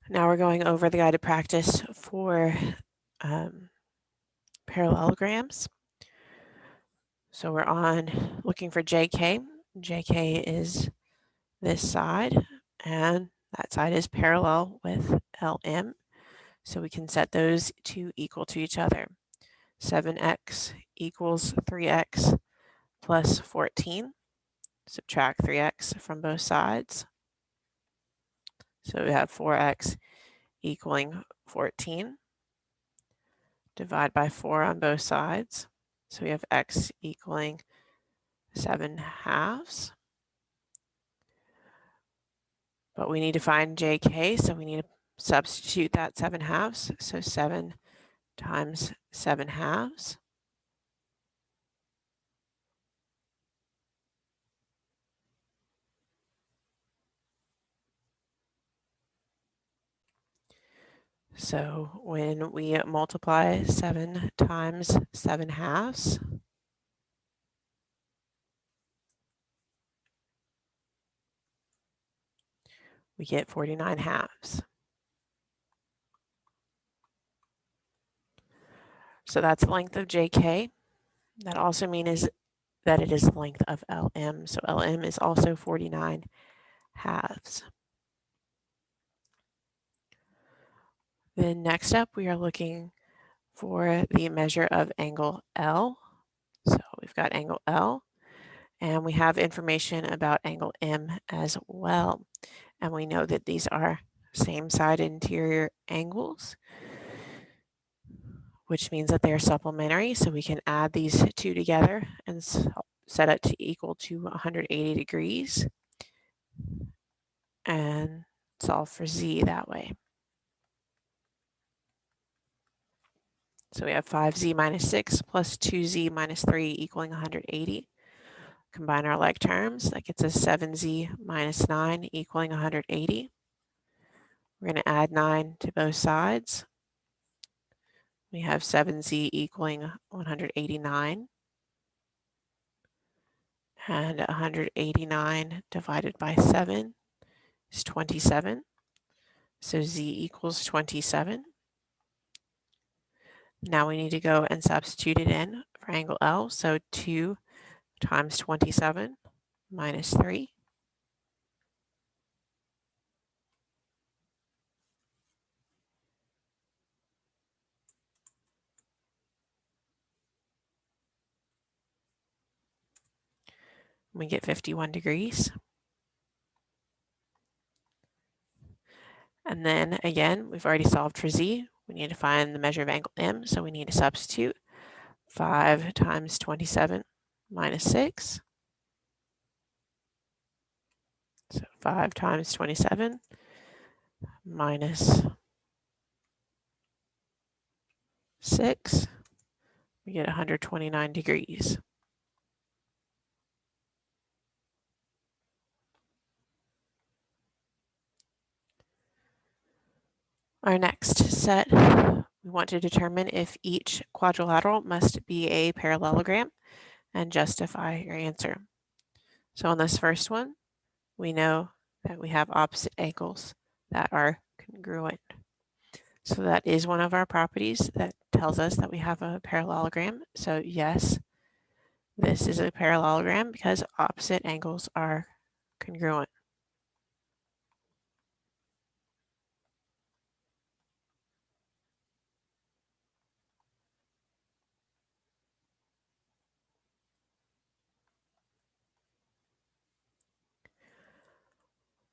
Now we're going over the guided practice for parallelograms. So we're on looking for JK. JK is this side, and that side is parallel with LM. So we can set those two equal to each other. 7x equals 3x plus 14. Subtract 3x from both sides. So we have 4x equaling 14. Divide by 4 on both sides. So we have x equaling 7/2. But we need to find JK, so we need to substitute that 7/2. So 7 times 7/2. So when we multiply 7 times 7/2, we get 49/2. So that's the length of JK. That also means that it is the length of LM. So LM is also 49/2. Then next up, we are looking for the measure of angle L. So we've got angle L, and we have information about angle M as well. And we know that these are same side interior angles, which means that they are supplementary. So we can add these two together and set it to equal to 180 degrees and solve for Z that way. So we have 5z minus 6 plus 2z minus 3 equaling 180. Combine our like terms. That gets us 7z minus 9 equaling 180. We're going to add 9 to both sides. We have 7z equaling 189. And 189 divided by 7 is 27. So z equals 27. Now we need to go and substitute it in for angle L. So 2 times 27 minus 3. We get 51 degrees. And then again, we've already solved for z. We need to find the measure of angle M, so we need to substitute 5 times 27 minus 6. So 5 times 27 minus 6, we get 129 degrees. Our next set, we want to determine if each quadrilateral must be a parallelogram and justify your answer. So on this first one, we know that we have opposite angles that are congruent. So that is one of our properties that tells us that we have a parallelogram. So yes, this is a parallelogram because opposite angles are congruent.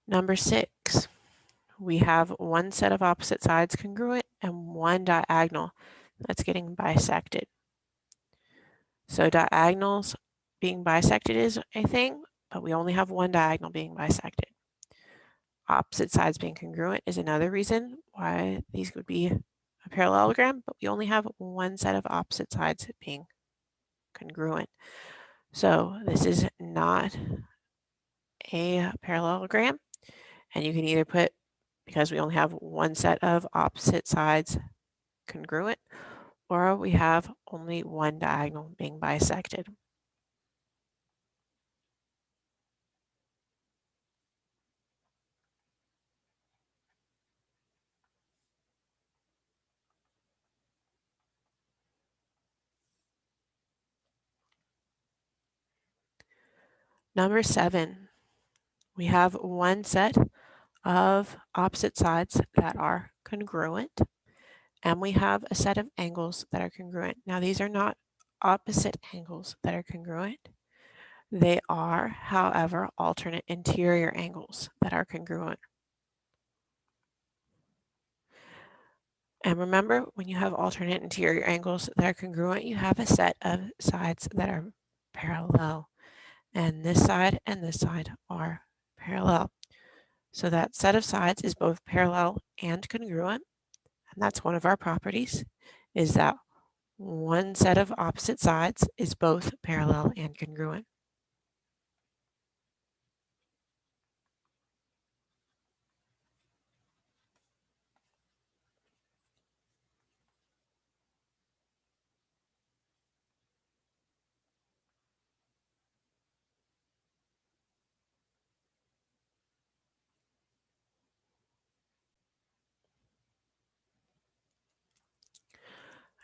Number 6, we have one set of opposite sides congruent and one diagonal that's getting bisected. So diagonals being bisected is a thing, but we only have one diagonal being bisected. Opposite sides being congruent is another reason why these would be a parallelogram, but we only have one set of opposite sides being congruent. So this is not a parallelogram, and you can either put, because we only have one set of opposite sides congruent, or we have only one diagonal being bisected. Number 7, we have one set of opposite sides that are congruent, and we have a set of angles that are congruent. Now, these are not opposite angles that are congruent. They are, however, alternate interior angles that are congruent. And remember, when you have alternate interior angles that are congruent, you have a set of sides that are parallel. And this side are parallel. So that set of sides is both parallel and congruent. And that's one of our properties, is that one set of opposite sides is both parallel and congruent.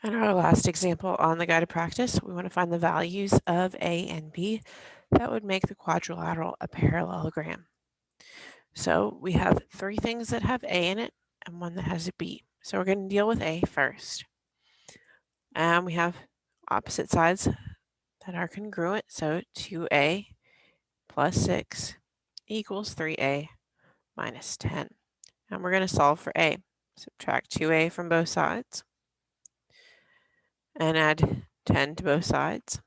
And our last example on the guided practice, we want to find the values of A and B that would make the quadrilateral a parallelogram. So we have 3 things that have A in it and 1 that has a B. So we're going to deal with A first. And we have opposite sides that are congruent. So 2A plus 6 equals 3A minus 10. And we're going to solve for A. Subtract 2A from both sides and add 10 to both sides.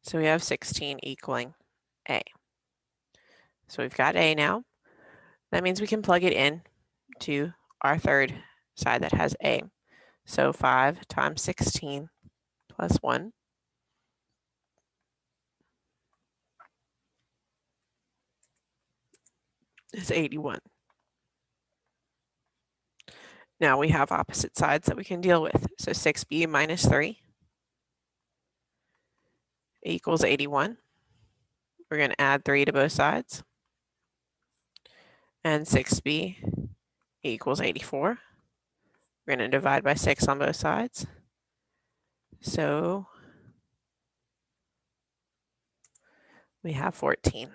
So we have 16 equaling A. So we've got A now. That means we can plug it in to our third side that has A. So 5 times 16 plus 1 is 81. Now we have opposite sides that we can deal with. So 6B minus 3 equals 81. We're going to add 3 to both sides. And 6B equals 84. We're going to divide by 6 on both sides. So we have 14.